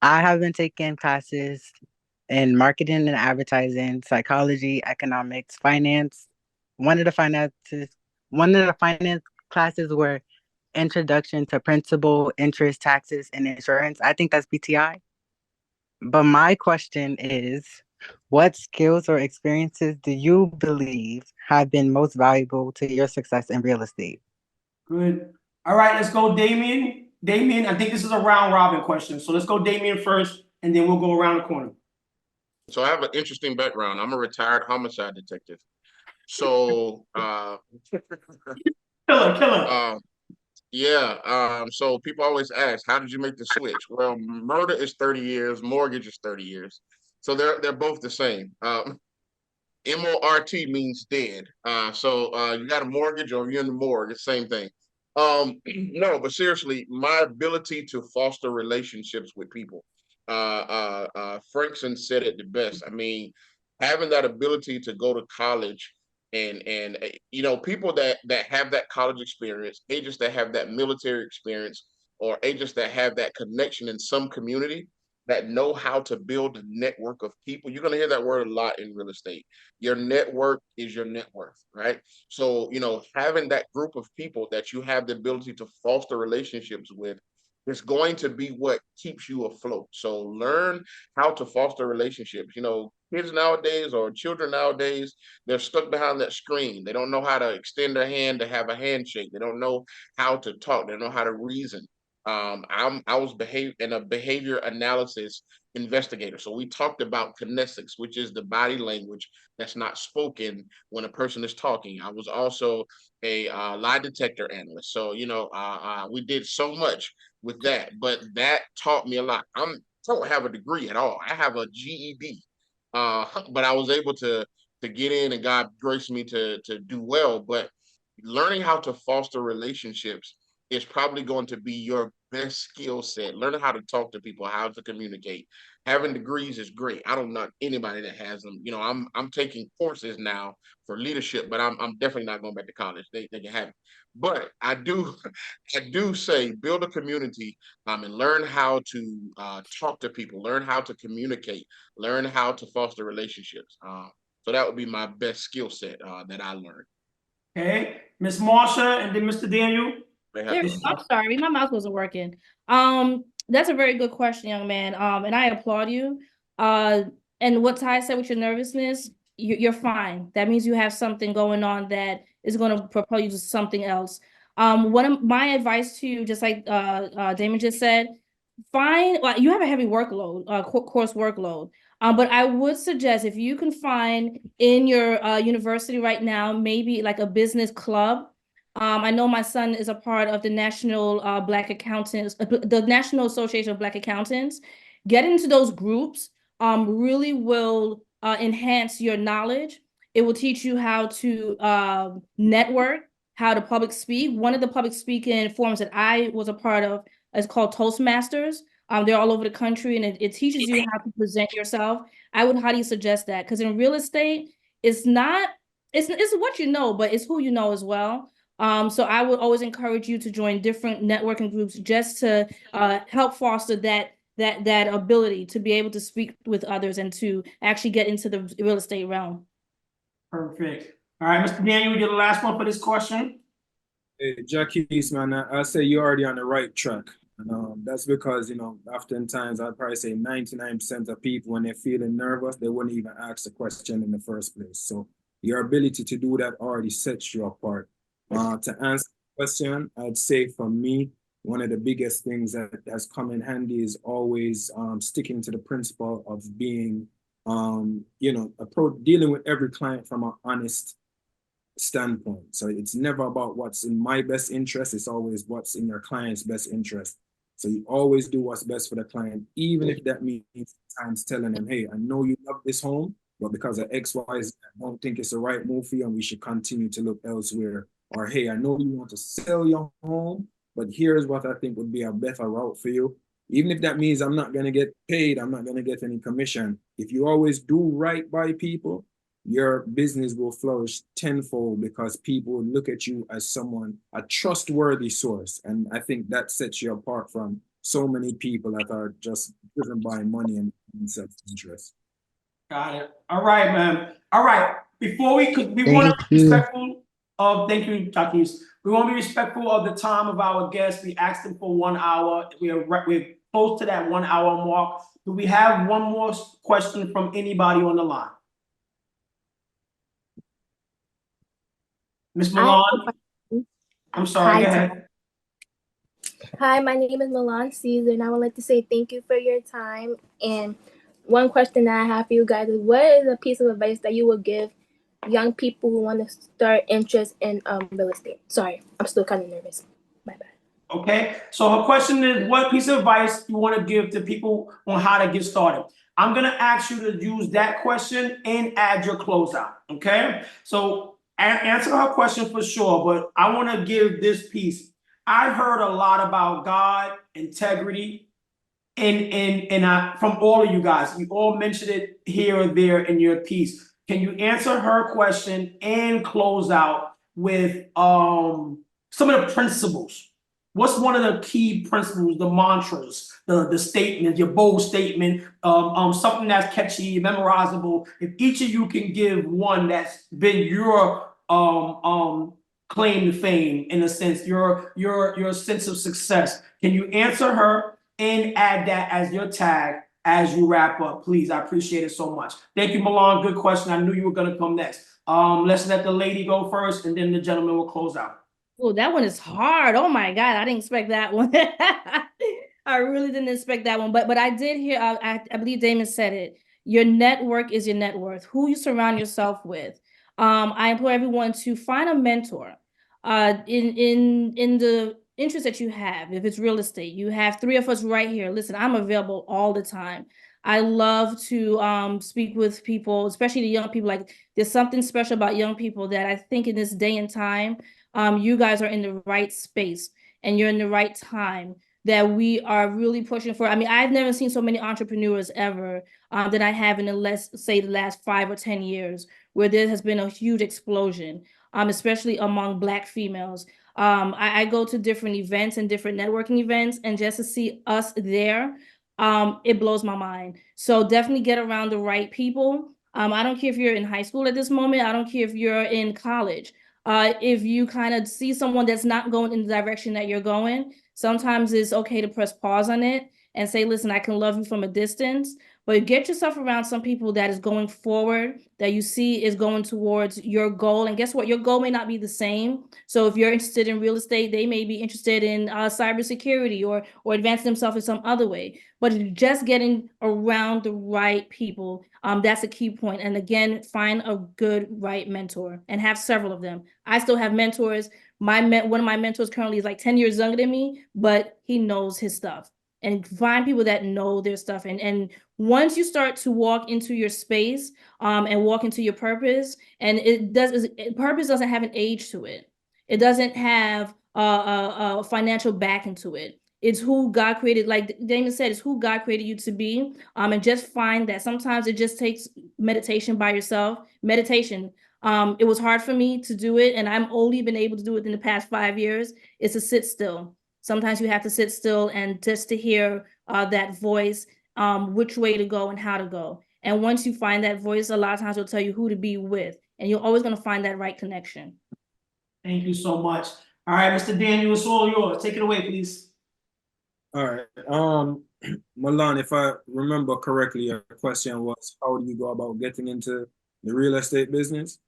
I have been taking classes in marketing and advertising, psychology, economics, finance. One of the finance classes were introduction to principal, interest, taxes, and insurance. I think that's BTI. But my question is, what skills or experiences do you believe have been most valuable to your success in real estate? Good. All right, let's go, Damien. Damien, I think this is a round robin question. So let's go Damien first, and then we'll go around the corner. So I have an interesting background. I'm a retired homicide detective. So Killer. So people always ask, how did you make the switch? Well, murder is 30 years, mortgage is 30 years. So they're both the same. M-O-R-T means dead. You got a mortgage or you're in the morgue, it's the same thing. No, but seriously, my ability to foster relationships with people. Frankson said it the best. I mean, having that ability to go to college and people that have that college experience, agents that have that military experience, or agents that have that connection in some community that know how to build a network of people. You're going to hear that word a lot in real estate. Your network is your net worth, right? So, having that group of people that you have the ability to foster relationships with is going to be what keeps you afloat. So learn how to foster relationships. Kids nowadays or children nowadays, they're stuck behind that screen. They don't know how to extend their hand to have a handshake. They don't know how to talk. They don't know how to reason. I was in a behavior analysis investigator. So we talked about kinesics, which is the body language that's not spoken when a person is talking. I was also a lie detector analyst. So, we did so much with that, but that taught me a lot. I don't have a degree at all. I have a GED, but I was able to get in, and God graced me to do well. But learning how to foster relationships is probably going to be your best skill set. Learning how to talk to people, how to communicate. Having degrees is great. I don't knock anybody that has them. I'm taking courses now for leadership, but I'm definitely not going back to college. They can have it. But I do say build a community, and learn how to talk to people, learn how to communicate, learn how to foster relationships. So that would be my best skill set that I learned. Okay, Miss Marsha and then Mr. Daniel. I'm sorry, my mouth wasn't working. That's a very good question, young man. And I applaud you. And what Ty said with your nervousness, you're fine. That means you have something going on that is going to propel you to something else. One of my advice to you, just like Damon just said, you have a heavy workload, course workload. But I would suggest if you can find in your university right now, maybe like a business club. I know my son is a part of the National Black Accountants, the National Association of Black Accountants. Get into those groups really will enhance your knowledge. It will teach you how to network, how to public speak. One of the public speaking forums that I was a part of is called Toastmasters. They're all over the country, and it teaches you how to present yourself. I would highly suggest that, because in real estate, it's what you know, but it's who you know as well. So I would always encourage you to join different networking groups just to help foster that ability to be able to speak with others and to actually get into the real estate realm. Perfect. All right, Mr. Daniel, you're the last one for this question. Hey, Jackie, man, I say you're already on the right track. And that's because, oftentimes I'd probably say 99% of people, when they're feeling nervous, they wouldn't even ask the question in the first place. So your ability to do that already sets you apart. To answer the question, I'd say for me, one of the biggest things that has come in handy is always sticking to the principle of being dealing with every client from an honest standpoint. So it's never about what's in my best interest. It's always what's in your client's best interest. So you always do what's best for the client, even if that means sometimes telling them, hey, I know you love this home, but because of X, Y, Z, I don't think it's the right move for you and we should continue to look elsewhere. Or, hey, I know you want to sell your home, but here's what I think would be a better route for you. Even if that means I'm not going to get paid, I'm not going to get any commission. If you always do right by people, your business will flourish tenfold because people will look at you as someone, a trustworthy source. And I think that sets you apart from so many people that are just driven by money and self-interest. Got it. All right, man. All right. Before because we want to Thank be you. respectful of, thank you, Jacques. We want to be respectful of the time of our guests. We asked them for 1 hour. We're close to that 1 hour mark. Do we have one more question from anybody on the line? Ms. Milan? I'm sorry, go ahead. Hi, my name is Milan Caesar, and I would like to say thank you for your time. And one question that I have for you guys is, what is a piece of advice that you would give young people who want to start interest in real estate? Sorry, I'm still kind of nervous. My bad. Okay, so her question is, what piece of advice you want to give to people on how to get started? I'm going to ask you to use that question and add your closeout, okay? So answer her question for sure, but I want to give this piece. I heard a lot about God, integrity, and from all of you guys. You all mentioned it here or there in your piece. Can you answer her question and close out with some of the principles? What's one of the key principles, the mantras, the statement, your bold statement, something that's catchy, memorizable? If each of you can give one that's been your claim to fame, in a sense, your sense of success, can you answer her and add that as your tag as you wrap up, please? I appreciate it so much. Thank you, Milan. Good question. I knew you were going to come next. Let's let the lady go first, and then the gentleman will close out. Oh, that one is hard. Oh my God, I didn't expect that one. I really didn't expect that one. But I did hear. I believe Damon said it. Your network is your net worth. Who you surround yourself with. I implore everyone to find a mentor. In the interest that you have. If it's real estate, you have 3 of us right here. Listen, I'm available all the time. I love to speak with people, especially the young people. Like, there's something special about young people that I think in this day and time, you guys are in the right space and you're in the right time that we are really pushing for. I mean, I've never seen so many entrepreneurs ever that I have in the last 5 or 10 years, where there has been a huge explosion, especially among Black females. I go to different events and different networking events, and just to see us there, it blows my mind. So definitely get around the right people. I don't care if you're in high school at this moment. I don't care if you're in college. If you kind of see someone that's not going in the direction that you're going, sometimes it's okay to press pause on it and say, listen, I can love you from a distance, but get yourself around some people that is going forward, that you see is going towards your goal. And guess what? Your goal may not be the same. So if you're interested in real estate, they may be interested in cybersecurity or advancing themselves in some other way. But just getting around the right people, that's a key point. And again, find a good, right mentor and have several of them. I still have mentors. One of my mentors currently is like 10 years younger than me, but he knows his stuff. And find people that know their stuff. And once you start to walk into your space and walk into your purpose, and purpose doesn't have an age to it. It doesn't have a financial backing to it. It's who God created, like Damon said, it's who God created you to be. And just find that sometimes it just takes meditation by yourself. Meditation. It was hard for me to do it, and I'm only been able to do it in the past 5 years. It's to sit still. Sometimes you have to sit still and just to hear that voice, which way to go and how to go. And once you find that voice, a lot of times it'll tell you who to be with, and you're always going to find that right connection. Thank you so much. All right, Mr. Daniel, it's all yours. Take it away, please. All right. Milan, if I remember correctly, your question was, how do you go about getting into the real estate business?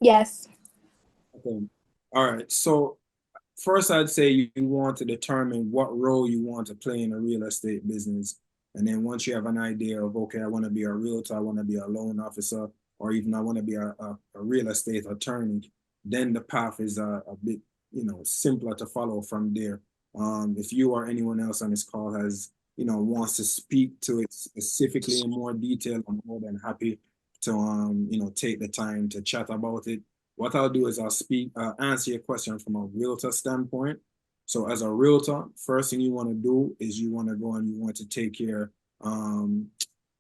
Yes. Okay. All right. So first, I'd say you want to determine what role you want to play in a real estate business. And then once you have an idea of, okay, I want to be a realtor, I want to be a loan officer, or even I want to be a real estate attorney, then the path is a bit, simpler to follow from there. If you or anyone else on this call has, wants to speak to it specifically in more detail, I'm more than happy to, take the time to chat about it. What I'll do is I'll answer your question from a realtor standpoint. So as a realtor, first thing you want to do is you want to go and you want to take your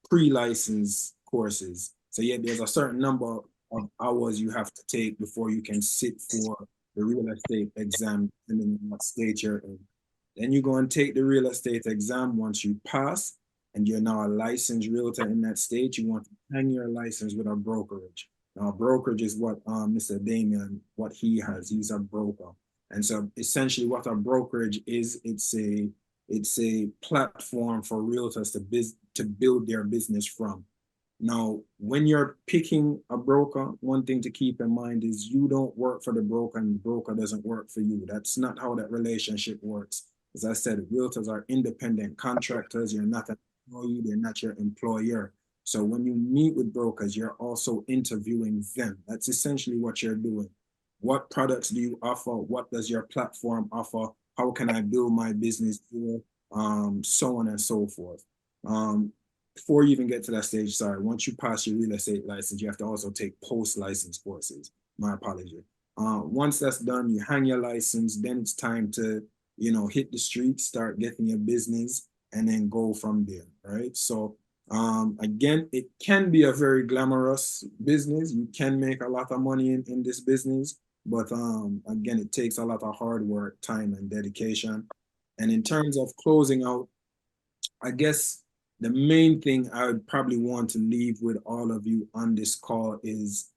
pre-license courses. So yeah, there's a certain number of hours you have to take before you can sit for the real estate exam, depending on what state you're in. Then you go and take the real estate exam. Once you pass and you're now a licensed realtor in that state, you want to hang your license with a brokerage. Now, brokerage is what Mr. Damien, what he has. He's a broker. And so essentially what a brokerage is, it's a platform for realtors to build their business from. Now, when you're picking a broker, one thing to keep in mind is you don't work for the broker and the broker doesn't work for you. That's not how that relationship works. As I said, realtors are independent contractors. You're not an employee, they're not your employer. So when you meet with brokers, you're also interviewing them. That's essentially what you're doing. What products do you offer? What does your platform offer? How can I build my business here? So on and so forth. Before you even get to that stage, sorry, once you pass your real estate license, you have to also take post-license courses. My apology. Once that's done, you hang your license, then it's time to, hit the streets, start getting your business, and then go from there, right? So again, it can be a very glamorous business. You can make a lot of money in this business, but again, it takes a lot of hard work, time, and dedication. And in terms of closing out, I guess the main thing I would probably want to leave with all of you on this call is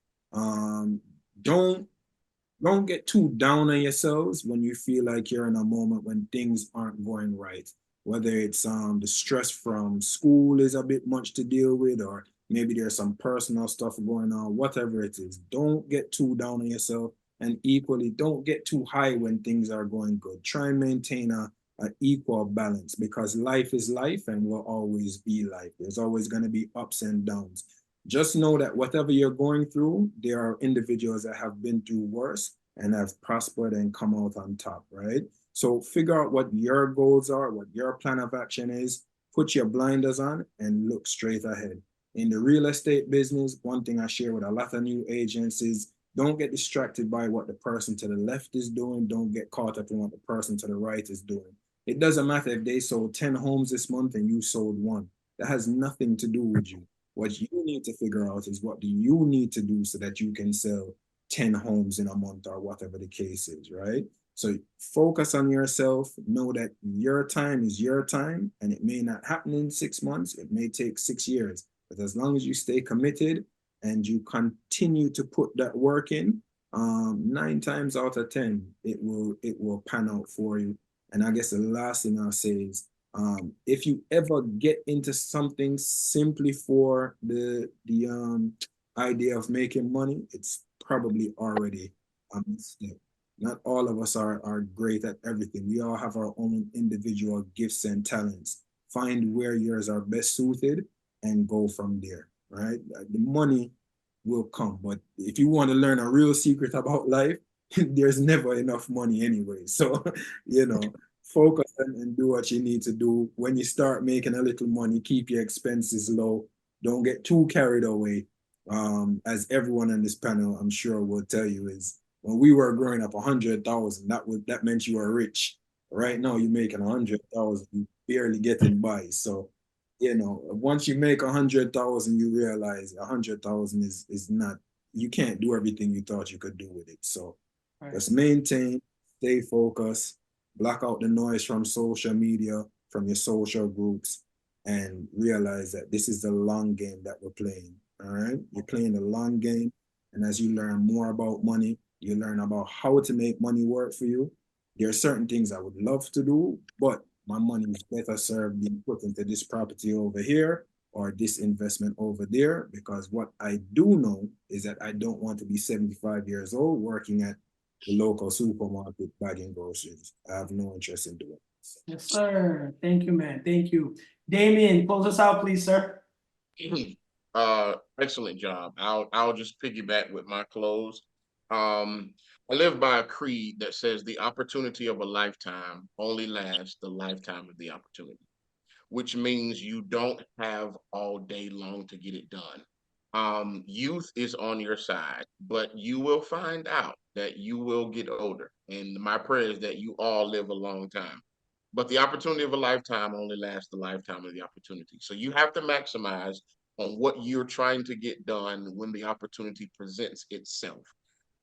don't get too down on yourselves when you feel like you're in a moment when things aren't going right. Whether it's the stress from school is a bit much to deal with, or maybe there's some personal stuff going on, whatever it is. Don't get too down on yourself, and equally don't get too high when things are going good. Try and maintain a equal balance, because life is life and will always be life. There's always going to be ups and downs. Just know that whatever you're going through, there are individuals that have been through worse and have prospered and come out on top, right? So figure out what your goals are, what your plan of action is, put your blinders on and look straight ahead. In the real estate business, one thing I share with a lot of new agents is don't get distracted by what the person to the left is doing. Don't get caught up in what the person to the right is doing. It doesn't matter if they sold 10 homes this month and you sold one. That has nothing to do with you. What you need to figure out is what do you need to do so that you can sell 10 homes in a month or whatever the case is, right? So focus on yourself. Know that your time is your time, and it may not happen in 6 months. It may take 6 years. But as long as you stay committed and you continue to put that work in, 9 times out of 10, it will pan out for you. And I guess the last thing I'll say is, if you ever get into something simply for the idea of making money, it's probably already a mistake. Not all of us are great at everything. We all have our own individual gifts and talents. Find where yours are best suited and go from there, right? The money will come, but if you want to learn a real secret about life, there's never enough money anyway. So, focus and do what you need to do. When you start making a little money, keep your expenses low. Don't get too carried away. As everyone on this panel, I'm sure will tell you, is when we were growing up, 100,000, that meant you were rich. Right now, you're making 100,000, you barely getting by. So, once you make 100,000, you realize 100,000 is not. You can't do everything you thought you could do with it. So, just maintain, stay focused, block out the noise from social media, from your social groups, and realize that this is the long game that we're playing. All right, you're playing the long game, and as you learn more about money, you learn about how to make money work for you. There are certain things I would love to do, but my money is better served being put into this property over here or this investment over there, because what I do know is that I don't want to be 75 years old working at the local supermarket bagging groceries. I have no interest in doing it. Yes, sir. Thank you, man. Thank you. Damien, close us out, please, sir. Excellent job. I'll just piggyback with my close. I live by a creed that says the opportunity of a lifetime only lasts the lifetime of the opportunity, which means you don't have all day long to get it done. Youth is on your side, but you will find out that you will get older. And my prayer is that you all live a long time. But the opportunity of a lifetime only lasts the lifetime of the opportunity. So you have to maximize on what you're trying to get done when the opportunity presents itself.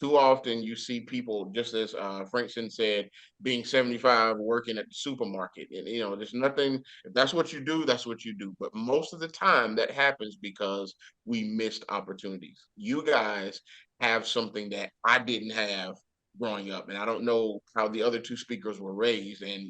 Too often you see people, just as Frankson said, being 75 working at the supermarket. And, there's nothing, if that's what you do, that's what you do. But most of the time that happens because we missed opportunities. You guys have something that I didn't have growing up. And I don't know how the other two speakers were raised. And,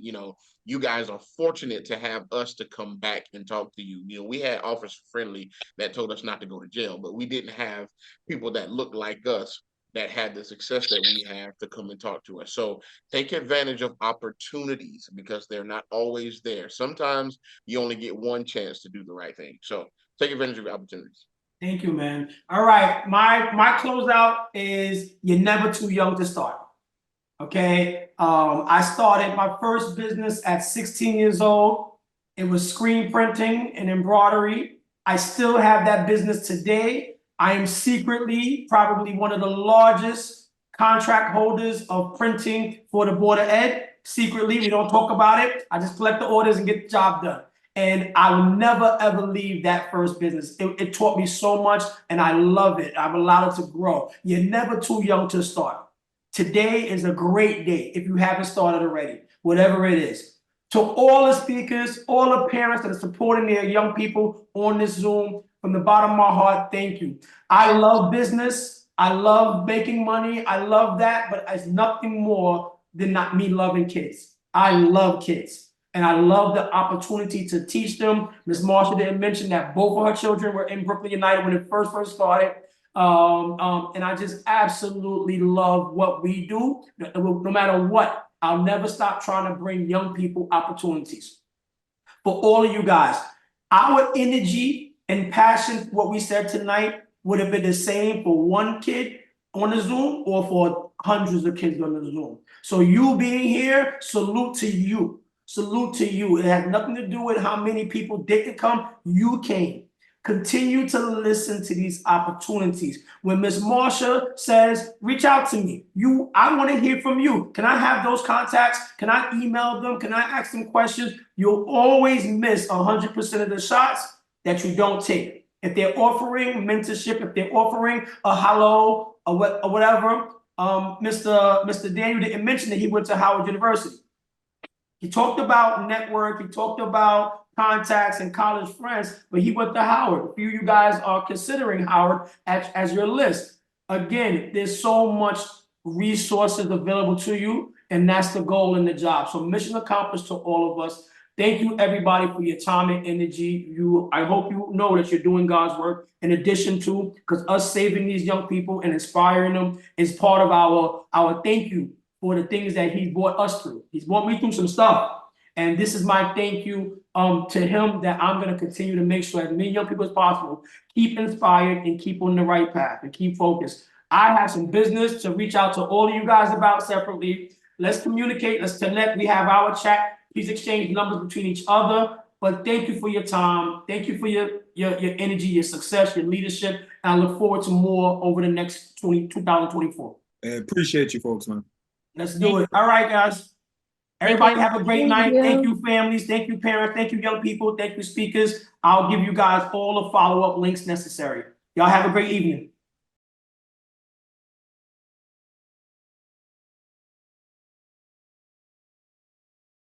you guys are fortunate to have us to come back and talk to you. We had Officer Friendly that told us not to go to jail, but we didn't have people that looked like us that had the success that we have to come and talk to us. So take advantage of opportunities because they're not always there. Sometimes you only get one chance to do the right thing. So take advantage of opportunities. Thank you, man. All right, my closeout is you're never too young to start. Okay, I started my first business at 16 years old. It was screen printing and embroidery. I still have that business today. I am secretly probably one of the largest contract holders of printing for the Board of Ed. Secretly, we don't talk about it. I just collect the orders and get the job done. And I will never, ever leave that first business. It taught me so much, and I love it. I've allowed it to grow. You're never too young to start. Today is a great day if you haven't started already, whatever it is. To all the speakers, all the parents that are supporting their young people on this Zoom, from the bottom of my heart, thank you. I love business. I love making money. I love that, but it's nothing more than not me loving kids. I love kids, and I love the opportunity to teach them. Ms. Marshall didn't mention that both of her children were in Brooklyn United when it first started. And I just absolutely love what we do, no matter what. I'll never stop trying to bring young people opportunities. For all of you guys, our energy and passion, what we said tonight, would have been the same for one kid on the Zoom or for hundreds of kids on the Zoom. So you being here, salute to you. Salute to you. It has nothing to do with how many people didn't come. You came. Continue to listen to these opportunities. When Ms. Marsha says, reach out to me. I want to hear from you. Can I have those contacts? Can I email them? Can I ask them questions? You'll always miss 100% of the shots that you don't take. If they're offering mentorship, if they're offering a hello or whatever, Mr. Daniel didn't mention that he went to Howard University. He talked about network, he talked about contacts and college friends, but he went to Howard. A few of you guys are considering Howard as your list. Again, there's so much resources available to you, and that's the goal in the job. So mission accomplished to all of us. Thank you, everybody, for your time and energy. I hope you know that you're doing God's work in addition to, because us saving these young people and inspiring them is part of our thank you for the things that he brought us through. He's brought me through some stuff. And this is my thank you to him, that I'm going to continue to make sure as many young people as possible keep inspired and keep on the right path and keep focused. I have some business to reach out to all of you guys about separately. Let's communicate. Let's connect. We have our chat. Please exchange numbers between each other. But thank you for your time. Thank you for your energy, your success, your leadership. And I look forward to more over the next 2024. I appreciate you folks, man. Let's do it. All right, guys. Everybody have a great night. Thank you, families. Thank you, parents. Thank you, young people. Thank you, speakers. I'll give you guys all the follow-up links necessary. Y'all have a great evening.